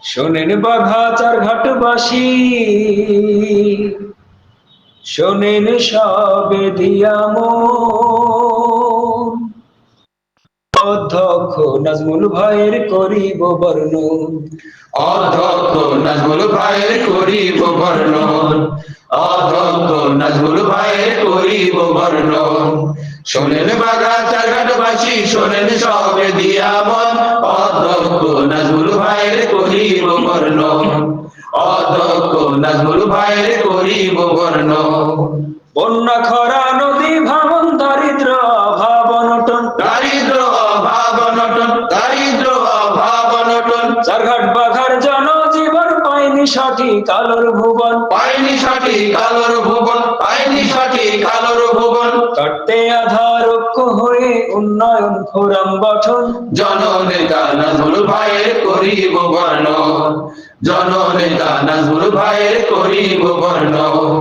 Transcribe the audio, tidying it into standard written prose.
শোনেন বাঘাচার ঘাটবাসী, শোনেন সবে দিয়াম অধ্যক্ষ নাজমুল ভাইয়ের করিব বর্ণন। অধ্যক্ষ নাজমুল ভাইয়ের করিব বর্ণন। অধ্যক্ষ নাজমুল ভাইয়ের করিব বর্ণন। শোনেন বাঘাচার ঘাটবাসী, শোনেন সবে দিয়ামন। অধ্যক্ষ নাজমুল ভাইয়ের করিব বর্ণন। অধ্যক্ষ নাজমুল ভাইয়ের করিব বর্ণন। বন্যা খরা নদী ভাঙন, দারিদ্র অভাব অনটন, দারিদ্র অভাব অনটন, দারিদ্র অভাব অনটন। চারঘাট বাঘার জনজীবন পায়নি সঠিক আলোর ভুবন, পায়নি সঠিক আলোর ভুবন, পায়নি সঠিক আলোর ভুবন। কাটতে আধার ঐক্য হয়ে উন্নয়ন ফোরাম গঠন, জননেতা নাজমুল ভাইয়ের করিব বর্ণন। জননেতা নাজমুল ভাইয়ের করিব বর্ণন।